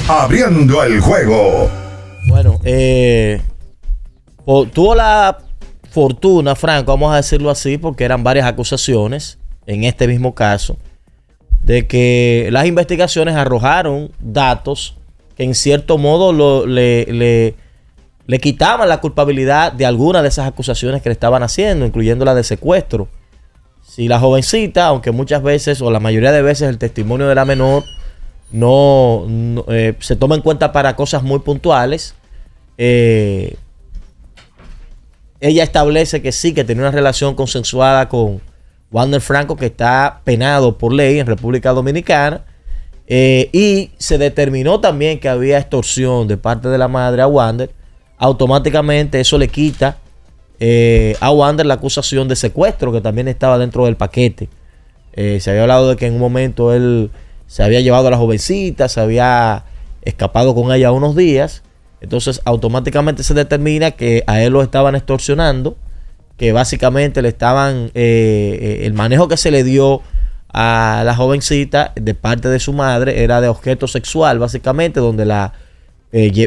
Abriendo el juego. Bueno, tuvo la fortuna, Franco, vamos a decirlo así, porque eran varias acusaciones en este mismo caso, de que las investigaciones arrojaron datos que en cierto modo le quitaban la culpabilidad de algunas de esas acusaciones que le estaban haciendo, incluyendo la de secuestro. Si la jovencita, aunque muchas veces o la mayoría de veces el testimonio de la menor no se toma en cuenta para cosas muy puntuales, ella establece que sí, que tenía una relación consensuada con Wander Franco, que está penado por ley en República Dominicana, y se determinó también que había extorsión de parte de la madre a Wander. Automáticamente eso le quita a Wander la acusación de secuestro, que también estaba dentro del paquete. Se había hablado de que en un momento él se había llevado a la jovencita, se había escapado con ella unos días. Entonces automáticamente se determina que a él lo estaban extorsionando, que básicamente le estaban el manejo que se le dio a la jovencita de parte de su madre era de objeto sexual, básicamente, donde la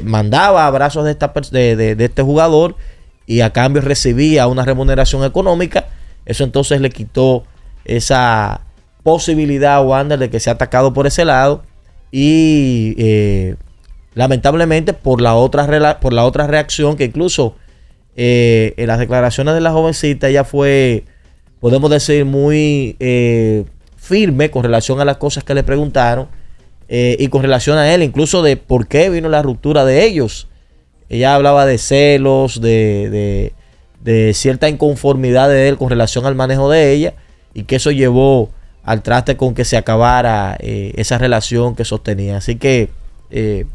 mandaba abrazos de este jugador y a cambio recibía una remuneración económica. Eso entonces le quitó esa posibilidad a Wander de que sea atacado por ese lado, y lamentablemente por la otra reacción, que incluso en las declaraciones de la jovencita ella fue, podemos decir, muy firme con relación a las cosas que le preguntaron, y con relación a él, incluso de por qué vino la ruptura de ellos. Ella hablaba de celos, de cierta inconformidad de él con relación al manejo de ella, y que eso llevó al traste con que se acabara esa relación que sostenía. Así que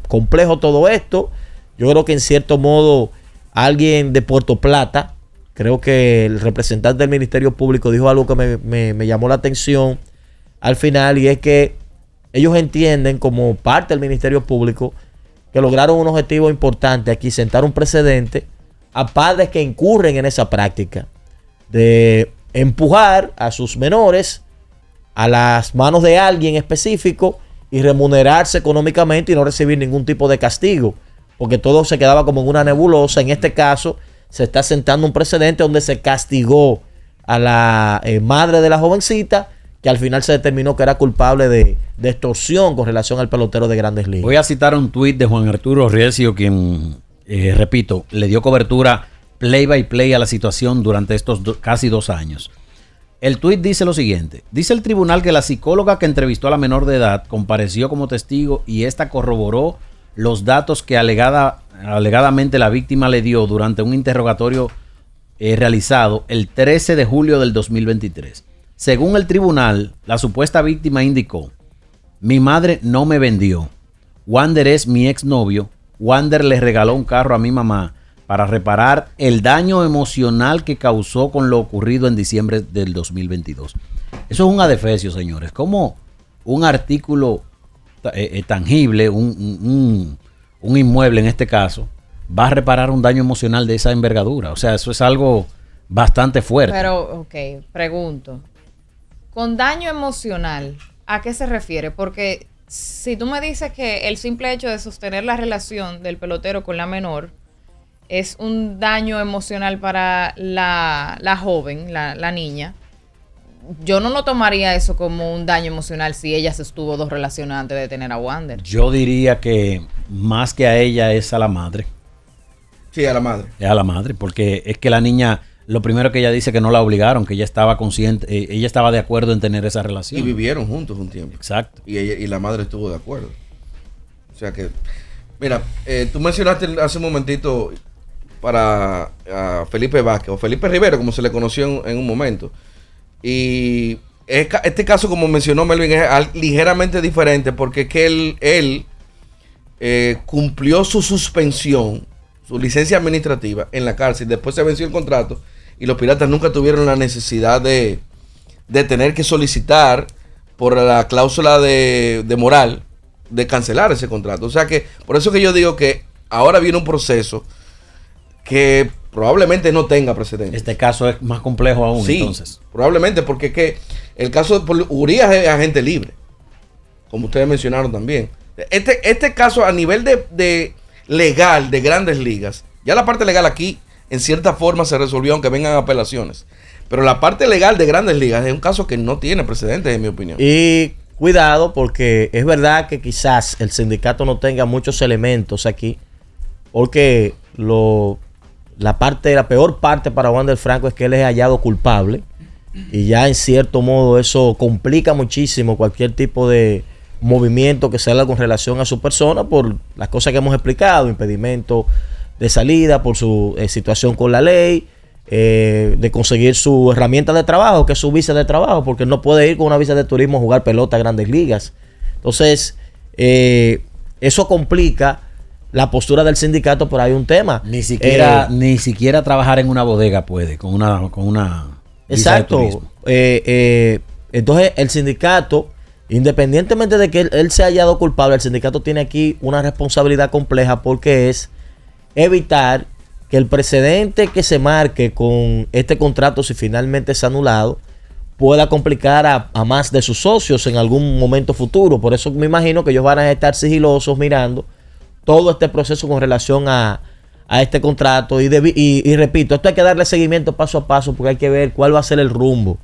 complejo todo esto. Yo creo que en cierto modo alguien de Puerto Plata, creo que el representante del Ministerio Público dijo algo que me llamó la atención al final, y es que ellos entienden, como parte del Ministerio Público, que lograron un objetivo importante aquí: sentar un precedente a padres que incurren en esa práctica de empujar a sus menores a las manos de alguien específico y remunerarse económicamente y no recibir ningún tipo de castigo, porque todo se quedaba como en una nebulosa. En este caso se está sentando un precedente donde se castigó a la madre de la jovencita, que al final se determinó que era culpable de extorsión con relación al pelotero de Grandes Ligas. Voy a citar un tuit de Juan Arturo Riesio, quien, repito, le dio cobertura play by play a la situación durante estos casi 2 años. El tuit dice lo siguiente: dice el tribunal que la psicóloga que entrevistó a la menor de edad compareció como testigo y esta corroboró los datos que alegadamente la víctima le dio durante un interrogatorio realizado el 13 de julio del 2023. Según el tribunal, la supuesta víctima indicó: mi madre no me vendió. Wander es mi exnovio. Wander le regaló un carro a mi mamá para reparar el daño emocional que causó con lo ocurrido en diciembre del 2022. Eso es un adefesio, señores. Como un artículo tangible, un inmueble en este caso, va a reparar un daño emocional de esa envergadura. O sea, eso es algo bastante fuerte. Pero, ok, pregunto. Con daño emocional, ¿a qué se refiere? Porque si tú me dices que el simple hecho de sostener la relación del pelotero con la menor es un daño emocional para la joven, la niña, yo no lo tomaría eso como un daño emocional si ella se estuvo 2 relaciones antes de tener a Wander. Yo diría que más que a ella es a la madre. Sí, a la madre. Es a la madre, porque es que la niña, lo primero que ella dice que no la obligaron, que ella estaba consciente, ella estaba de acuerdo en tener esa relación. Y vivieron juntos un tiempo. Exacto. Y ella y la madre estuvo de acuerdo. O sea que, mira, tú mencionaste hace un momentito para Felipe Vázquez, o Felipe Rivero, como se le conoció en un momento. Y este caso, como mencionó Melvin, es ligeramente diferente, porque es que él cumplió su suspensión, su licencia administrativa en la cárcel. Después se venció el contrato y los Piratas nunca tuvieron la necesidad de tener que solicitar por la cláusula de moral de cancelar ese contrato. O sea que por eso que yo digo que ahora viene un proceso que probablemente no tenga precedentes. Este caso es más complejo aún, sí, entonces. Probablemente, porque es que el caso de Urías es agente libre, como ustedes mencionaron también. Este caso a nivel de legal de Grandes Ligas, ya la parte legal aquí en cierta forma se resolvió aunque vengan apelaciones. Pero la parte legal de Grandes Ligas es un caso que no tiene precedentes, en mi opinión. Y cuidado, porque es verdad que quizás el sindicato no tenga muchos elementos aquí, porque la peor parte para Wander Franco es que él es hallado culpable, y ya en cierto modo eso complica muchísimo cualquier tipo de movimiento que se haga con relación a su persona por las cosas que hemos explicado, impedimento de salida, por su situación con la ley, de conseguir su herramienta de trabajo, que es su visa de trabajo, porque no puede ir con una visa de turismo a jugar pelota a Grandes Ligas. Entonces, eso complica la postura del sindicato, pero hay un tema. Ni siquiera trabajar en una bodega puede, con una visa exacto. de turismo. Entonces, el sindicato, independientemente de que él se haya hallado culpable, el sindicato tiene aquí una responsabilidad compleja, porque es evitar que el precedente que se marque con este contrato, si finalmente es anulado, pueda complicar a más de sus socios en algún momento futuro. Por eso me imagino que ellos van a estar sigilosos mirando todo este proceso con relación a este contrato. Y repito, esto hay que darle seguimiento paso a paso, porque hay que ver cuál va a ser el rumbo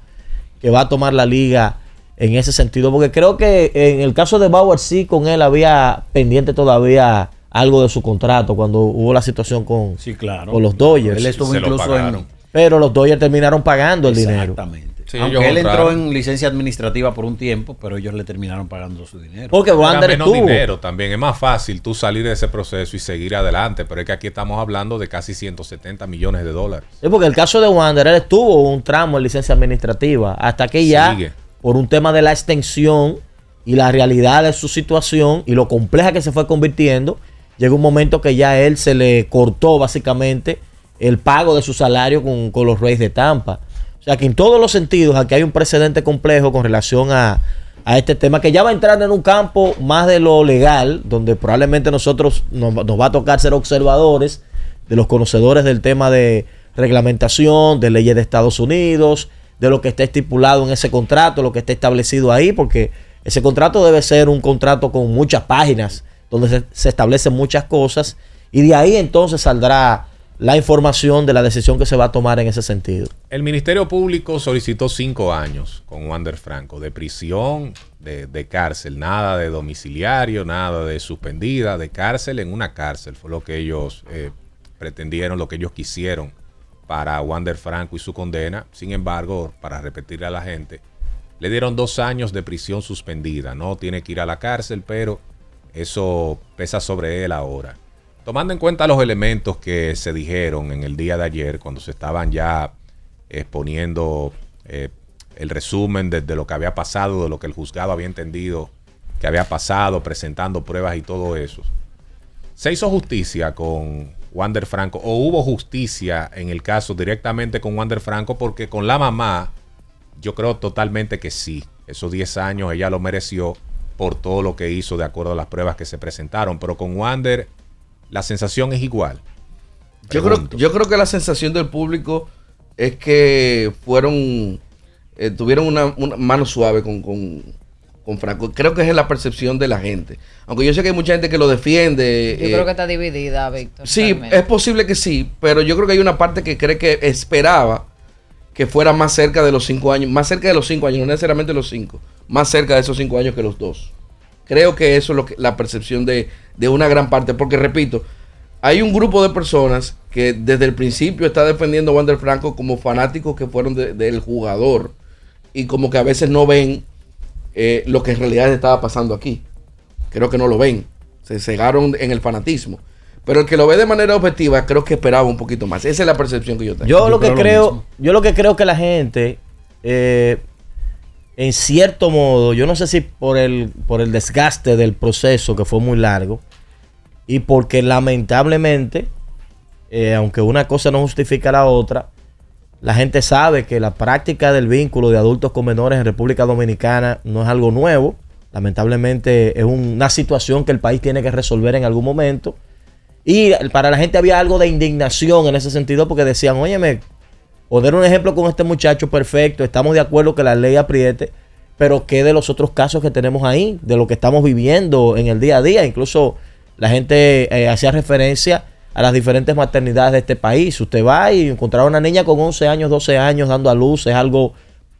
que va a tomar la liga en ese sentido. Porque creo que en el caso de Bauer, sí, con él había pendiente todavía algo de su contrato cuando hubo la situación con los Dodgers. Él estuvo incluso pero los Dodgers terminaron pagando el dinero. Exactamente. Sí, aunque él entró en licencia administrativa por un tiempo, pero ellos le terminaron pagando su dinero. Porque Wander menos dinero también. Es más fácil tú salir de ese proceso y seguir adelante. Pero es que aquí estamos hablando de casi 170 millones de dólares. Sí, porque el caso de Wander, él estuvo un tramo en licencia administrativa hasta que ya, por un tema de la extensión y la realidad de su situación y lo compleja que se fue convirtiendo, llegó un momento que ya a él se le cortó básicamente el pago de su salario con los Rays de Tampa. O sea que en todos los sentidos aquí hay un precedente complejo con relación a este tema, que ya va a entrar en un campo más de lo legal, donde probablemente nosotros nos va a tocar ser observadores, de los conocedores del tema de reglamentación, de leyes de Estados Unidos, de lo que está estipulado en ese contrato, lo que está establecido ahí, porque ese contrato debe ser un contrato con muchas páginas, donde se establecen muchas cosas, y de ahí entonces saldrá la información de la decisión que se va a tomar en ese sentido. El Ministerio Público solicitó 5 años con Wander Franco de prisión, de cárcel, nada de domiciliario, nada de suspendida, de cárcel en una cárcel. Fue lo que ellos pretendieron, lo que ellos quisieron para Wander Franco y su condena. Sin embargo, para repetirle a la gente, le dieron 2 años de prisión suspendida. No tiene que ir a la cárcel, pero eso pesa sobre él ahora. Tomando en cuenta los elementos que se dijeron en el día de ayer, cuando se estaban ya exponiendo el resumen de lo que había pasado, de lo que el juzgado había entendido que había pasado, presentando pruebas y todo eso, ¿se hizo justicia con Wander Franco? ¿O hubo justicia en el caso directamente con Wander Franco? Porque con la mamá, yo creo totalmente que sí. Esos 10 años ella lo mereció por todo lo que hizo de acuerdo a las pruebas que se presentaron. Pero con Wander, la sensación es igual. Yo creo que la sensación del público es que tuvieron una mano suave con Franco. Creo que es la percepción de la gente. Aunque yo sé que hay mucha gente que lo defiende. Yo creo que está dividida, Víctor. Sí, realmente. es posible que sí, pero yo creo que hay una parte que cree que esperaba que fuera más cerca de los 5 años, más cerca de los 5 años, no necesariamente los 5, más cerca de esos 5 años que los 2. Creo que eso es la percepción de una gran parte, porque repito, hay un grupo de personas que desde el principio está defendiendo a Wander Franco como fanáticos que fueron del jugador y como que a veces no ven lo que en realidad estaba pasando aquí. Creo que no lo ven, se cegaron en el fanatismo. Pero el que lo ve de manera objetiva, creo que esperaba un poquito más. Esa es la percepción que yo tengo. Yo lo que creo que la gente, en cierto modo, yo no sé si por el desgaste del proceso que fue muy largo y porque lamentablemente, aunque una cosa no justifica la otra, la gente sabe que la práctica del vínculo de adultos con menores en República Dominicana no es algo nuevo. Lamentablemente es una situación que el país tiene que resolver en algún momento. Y para la gente había algo de indignación en ese sentido, porque decían, óyeme, poner un ejemplo con este muchacho, perfecto, estamos de acuerdo que la ley apriete, pero ¿qué de los otros casos que tenemos ahí? De lo que estamos viviendo en el día a día. Incluso la gente hacía referencia a las diferentes maternidades de este país. Usted va y encontrar a una niña con 11 años, 12 años dando a luz es algo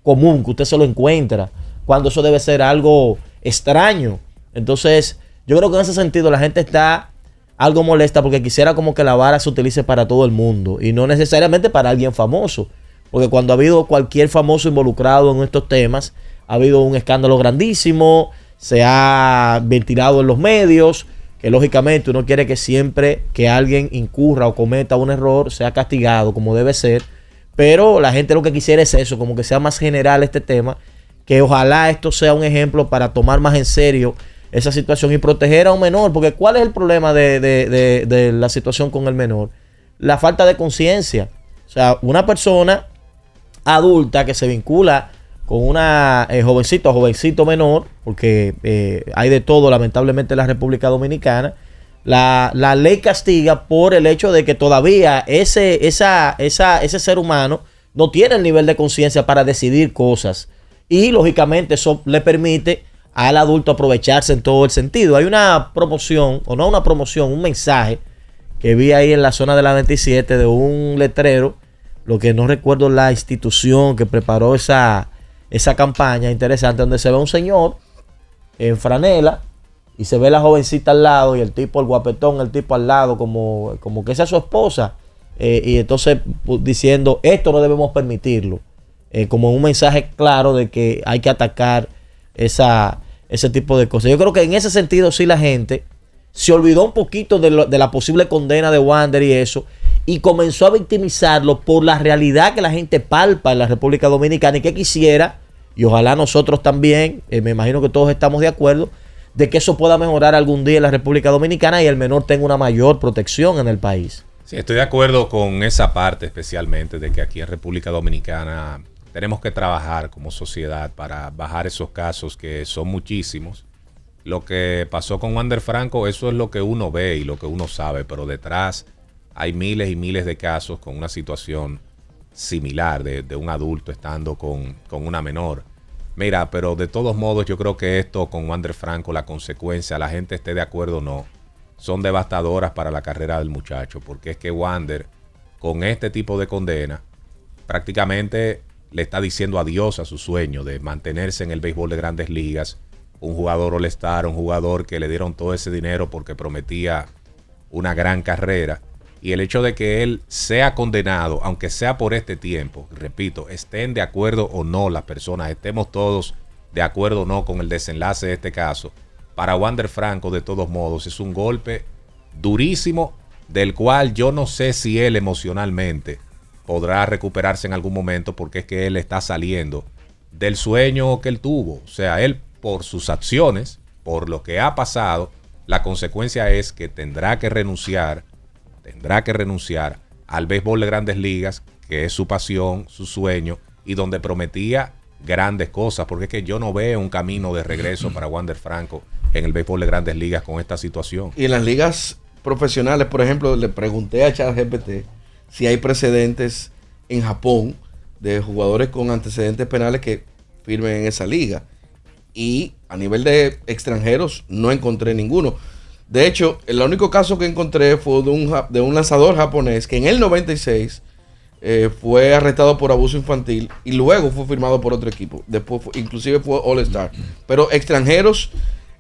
común, que usted se lo encuentra, cuando eso debe ser algo extraño. Entonces, yo creo que en ese sentido la gente está algo molesta porque quisiera como que la vara se utilice para todo el mundo y no necesariamente para alguien famoso. Porque cuando ha habido cualquier famoso involucrado en estos temas, ha habido un escándalo grandísimo, se ha ventilado en los medios, que lógicamente uno quiere que siempre que alguien incurra o cometa un error sea castigado como debe ser, pero la gente lo que quisiera es eso, como que sea más general este tema, que ojalá esto sea un ejemplo para tomar más en serio esa situación y proteger a un menor, porque ¿cuál es el problema de la situación con el menor? La falta de conciencia. O sea, una persona adulta que se vincula con una jovencito menor, porque hay de todo lamentablemente en la República Dominicana, la ley castiga por el hecho de que todavía ese ser humano no tiene el nivel de conciencia para decidir cosas y lógicamente eso le permite al adulto aprovecharse en todo el sentido. Hay una promoción, o no una promoción, un mensaje que vi ahí en la zona de la 27 de un letrero, lo que no recuerdo la institución que preparó esa campaña interesante, donde se ve un señor en franela y se ve la jovencita al lado y el tipo, el guapetón, el tipo al lado como que esa es su esposa, y entonces diciendo esto no debemos permitirlo, como un mensaje claro de que hay que atacar ese tipo de cosas. Yo creo que en ese sentido sí la gente se olvidó un poquito de la posible condena de Wander y eso, y comenzó a victimizarlo por la realidad que la gente palpa en la República Dominicana y que quisiera, y ojalá nosotros también, me imagino que todos estamos de acuerdo, de que eso pueda mejorar algún día en la República Dominicana y el menor tenga una mayor protección en el país. Sí, estoy de acuerdo con esa parte especialmente de que aquí en República Dominicana tenemos que trabajar como sociedad para bajar esos casos que son muchísimos. Lo que pasó con Wander Franco, eso es lo que uno ve y lo que uno sabe, pero detrás hay miles y miles de casos con una situación similar de un adulto estando con una menor. Mira, pero de todos modos yo creo que esto con Wander Franco, la consecuencia, la gente esté de acuerdo o no, son devastadoras para la carrera del muchacho, porque es que Wander, con este tipo de condena, prácticamente le está diciendo adiós a su sueño de mantenerse en el béisbol de Grandes Ligas, un jugador all-star, un jugador que le dieron todo ese dinero porque prometía una gran carrera. Y el hecho de que él sea condenado, aunque sea por este tiempo, repito, estén de acuerdo o no las personas, estemos todos de acuerdo o no con el desenlace de este caso, para Wander Franco de todos modos es un golpe durísimo, del cual yo no sé si él emocionalmente podrá recuperarse en algún momento, porque es que él está saliendo del sueño que él tuvo. O sea, él por sus acciones, por lo que ha pasado, la consecuencia es que tendrá que renunciar al béisbol de Grandes Ligas, que es su pasión, su sueño, y donde prometía grandes cosas, porque es que yo no veo un camino de regreso para Wander Franco en el béisbol de Grandes Ligas con esta situación. Y en las ligas profesionales, por ejemplo, le pregunté a ChatGPT si hay precedentes en Japón de jugadores con antecedentes penales que firmen en esa liga, y a nivel de extranjeros no encontré ninguno. De hecho, el único caso que encontré fue de un lanzador japonés que en el 96 fue arrestado por abuso infantil y luego fue firmado por otro equipo. Después inclusive fue All-Star. Pero extranjeros,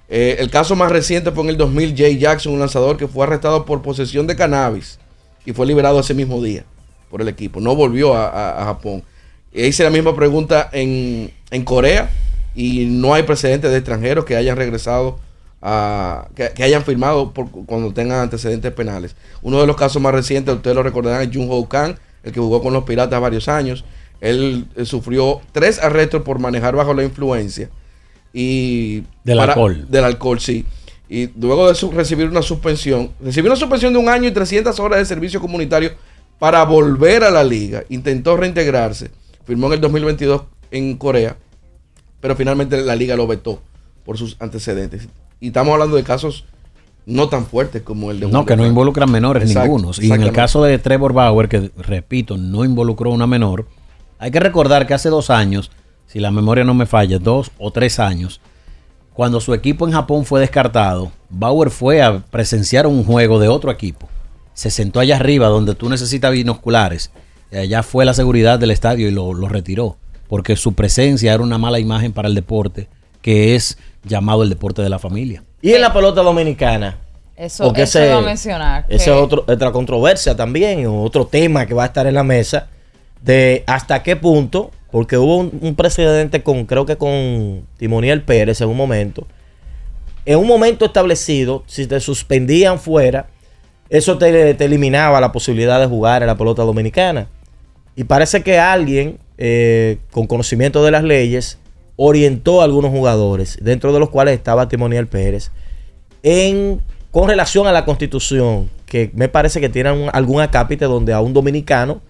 el caso más reciente fue en el 2000, Jay Jackson, un lanzador que fue arrestado por posesión de cannabis y fue liberado ese mismo día por el equipo. No volvió a Japón. Hice la misma pregunta en Corea y no hay precedentes de extranjeros que hayan regresado que hayan firmado cuando tengan antecedentes penales. Uno de los casos más recientes, ustedes lo recordarán, es Jung Ho Kang, el que jugó con los Piratas varios años. Él sufrió 3 arrestos por manejar bajo la influencia y del alcohol, sí. Y luego de recibir una suspensión, recibió una suspensión de 1 año y 300 horas de servicio comunitario para volver a la liga. Intentó reintegrarse, firmó en el 2022 en Corea, pero finalmente la liga lo vetó por sus antecedentes. Y estamos hablando de casos no tan fuertes como el de que no involucran menores ninguno. Y en el caso de Trevor Bauer, que repito, no involucró a una menor, hay que recordar que hace 2 años si la memoria no me falla, 2 o 3 años, cuando su equipo en Japón fue descartado, Bauer fue a presenciar un juego de otro equipo. Se sentó allá arriba donde tú necesitas binoculares. Y allá fue la seguridad del estadio y lo retiró. Porque su presencia era una mala imagen para el deporte, que es llamado el deporte de la familia. Y en la pelota dominicana. Eso iba a mencionar. Esa es otra controversia también, otro tema que va a estar en la mesa, de hasta qué punto, porque hubo un precedente creo que con Timoniel Pérez en un momento establecido, si te suspendían fuera, eso te eliminaba la posibilidad de jugar en la pelota dominicana. Y parece que alguien con conocimiento de las leyes orientó a algunos jugadores, dentro de los cuales estaba Timoniel Pérez, con relación a la Constitución, que me parece que tiene algún acápite donde a un dominicano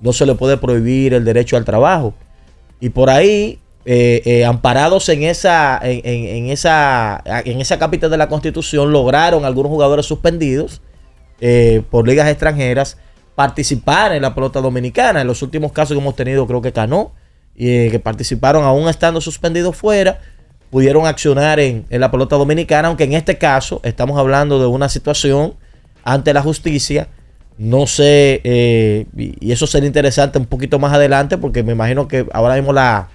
no se le puede prohibir el derecho al trabajo. Y por ahí, amparados en esa acápite de la Constitución, lograron algunos jugadores suspendidos por ligas extranjeras participar en la pelota dominicana. En los últimos casos que hemos tenido, creo que Cano, que participaron aún estando suspendidos fuera, pudieron accionar en la pelota dominicana, aunque en este caso estamos hablando de una situación ante la justicia. No sé, y eso sería interesante un poquito más adelante, porque me imagino que ahora mismo la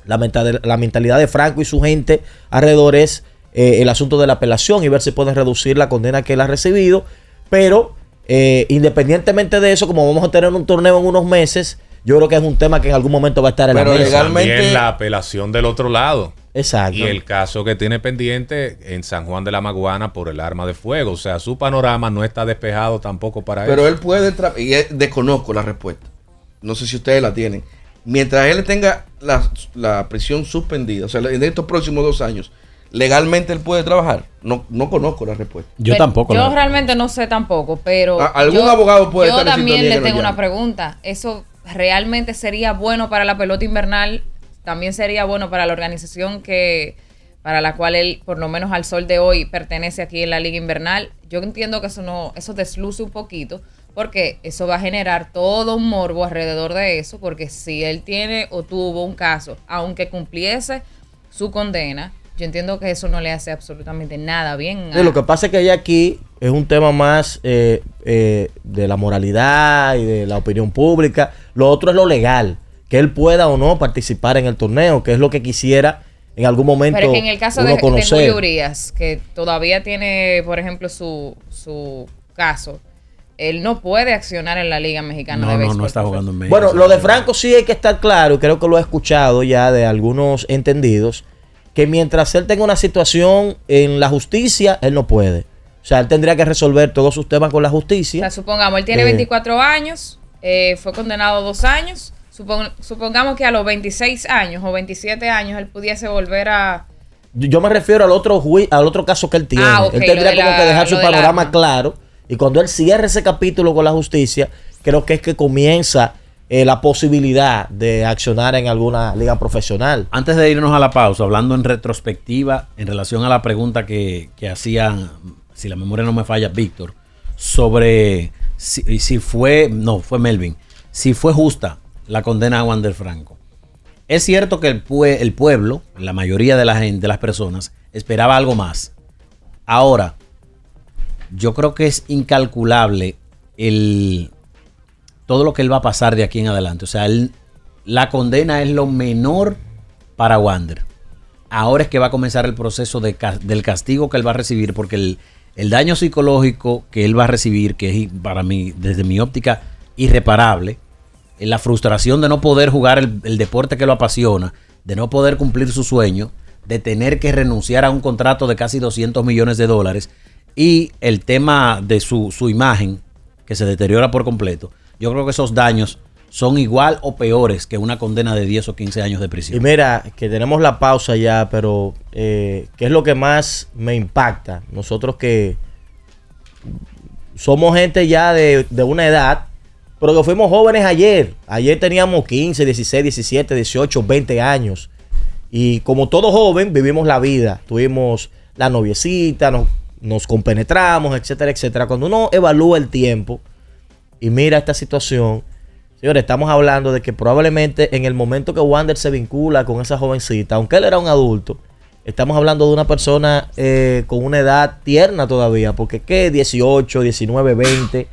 mentalidad de Franco y su gente alrededor es el asunto de la apelación y ver si pueden reducir la condena que él ha recibido. Pero independientemente de eso, como vamos a tener un torneo en unos meses, yo creo que es un tema que en algún momento va a estar en la mesa. Legalmente también la apelación del otro lado. Exacto. Y el caso que tiene pendiente en San Juan de la Maguana por el arma de fuego. O sea, su panorama no está despejado tampoco para eso. Pero él puede y desconozco la respuesta. No sé si ustedes la tienen. Mientras él tenga la prisión suspendida, o sea, en estos próximos 2 años, legalmente él puede trabajar. No conozco la respuesta. Yo tampoco. Yo realmente no sé tampoco, pero algún abogado puede estar en sintonía. Yo también le tengo una pregunta. ¿Eso realmente sería bueno para la pelota invernal? También sería bueno para la organización para la cual él, por lo menos al sol de hoy, pertenece aquí en la Liga Invernal. Yo entiendo que eso desluce un poquito, porque eso va a generar todo un morbo alrededor de eso, porque si él tiene o tuvo un caso, aunque cumpliese su condena, yo entiendo que eso no le hace absolutamente nada bien. Lo que pasa es que ya aquí es un tema más de la moralidad y de la opinión pública. Lo otro es lo legal, que él pueda o no participar en el torneo, que es lo que quisiera en algún momento. Pero es que en el caso de Julio Urias, que todavía tiene, por ejemplo, su caso, él no puede accionar en la Liga Mexicana de Béisbol. No está jugando en México. Bueno, lo de Franco sí hay que estar claro, y creo que lo he escuchado ya de algunos entendidos, que mientras él tenga una situación en la justicia, él no puede. O sea, él tendría que resolver todos sus temas con la justicia. O sea, supongamos, él tiene 24 años, fue condenado 2 años. Supongamos que a los 26 años o 27 años él pudiese volver a... Yo me refiero al otro caso que él tiene. Okay, él tendría como que dejar su panorama claro. Y cuando él cierre ese capítulo con la justicia, creo que es que comienza la posibilidad de accionar en alguna liga profesional. Antes de irnos a la pausa, hablando en retrospectiva, en relación a la pregunta que hacía, si la memoria no me falla, Víctor, sobre si fue Melvin, si fue justa la condena a Wander Franco. Es cierto que el pueblo, la mayoría de las personas, esperaba algo más. Ahora, yo creo que es incalculable todo lo que él va a pasar de aquí en adelante. O sea, la condena es lo menor para Wander. Ahora es que va a comenzar el proceso del castigo que él va a recibir, porque el daño psicológico que él va a recibir, que es para mí, desde mi óptica, irreparable, la frustración de no poder jugar el deporte que lo apasiona, de no poder cumplir su sueño, de tener que renunciar a un contrato de casi $200 millones, y el tema de su imagen, que se deteriora por completo. Yo creo que esos daños son igual o peores que una condena de 10 o 15 años de prisión. Y mira, que tenemos la pausa ya, pero ¿qué es lo que más me impacta? Nosotros que somos gente ya de una edad, pero que fuimos jóvenes ayer. Ayer teníamos 15, 16, 17, 18, 20 años. Y como todo joven, vivimos la vida. Tuvimos la noviecita, nos compenetramos, etcétera, etcétera. Cuando uno evalúa el tiempo y mira esta situación, Señores, estamos hablando de que probablemente en el momento que Wander se vincula con esa jovencita, aunque él era un adulto, estamos hablando de una persona con una edad tierna todavía, porque ¿qué? 18, 19,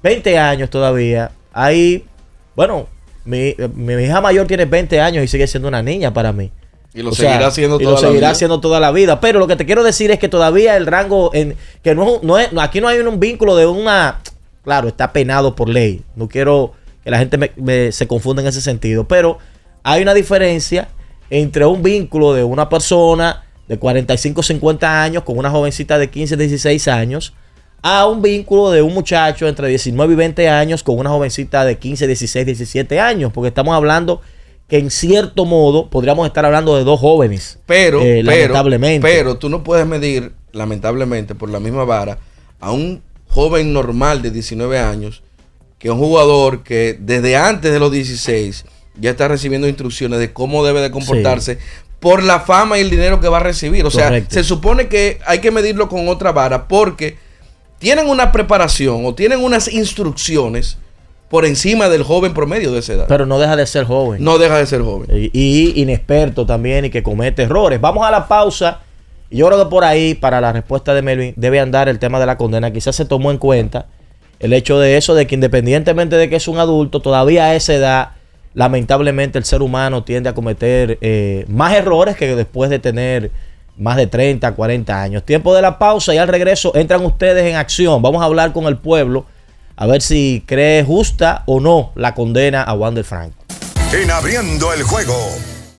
20 años todavía. Ahí, bueno, mi hija mayor tiene 20 años y sigue siendo una niña para mí. Y lo seguirá haciendo toda la vida. seguirá haciendo toda la vida. Pero lo que te quiero decir es que todavía el rango, que no es, aquí no hay un vínculo de una... Claro, está penado por ley. No quiero que la gente se confunda en ese sentido. Pero hay una diferencia entre un vínculo de una persona de 45, 50 años con una jovencita de 15, 16 años a un vínculo de un muchacho entre 19 y 20 años con una jovencita de 15, 16, 17 años. Porque estamos hablando que en cierto modo podríamos estar hablando de dos jóvenes. Lamentablemente. Pero tú no puedes medir, lamentablemente, por la misma vara a un joven normal de 19 años que un jugador que desde antes de los 16 ya está recibiendo instrucciones de cómo debe de comportarse por la fama y el dinero que va a recibir. O sea, se supone que hay que medirlo con otra vara porque tienen una preparación o tienen unas instrucciones por encima del joven promedio de esa edad. Pero no deja de ser joven. No deja de ser joven. Y inexperto también y que comete errores. Vamos a la pausa. Y yo creo que por ahí, para la respuesta de Melvin, debe andar el tema de la condena. Quizás se tomó en cuenta el hecho de eso, de que independientemente de que es un adulto, todavía a esa edad, lamentablemente el ser humano tiende a cometer más errores que después de tener más de 30, 40 años. Tiempo de la pausa y al regreso entran ustedes en acción. Vamos a hablar con el pueblo a ver si cree justa o no la condena a Wander Franco. En Abriendo el Juego.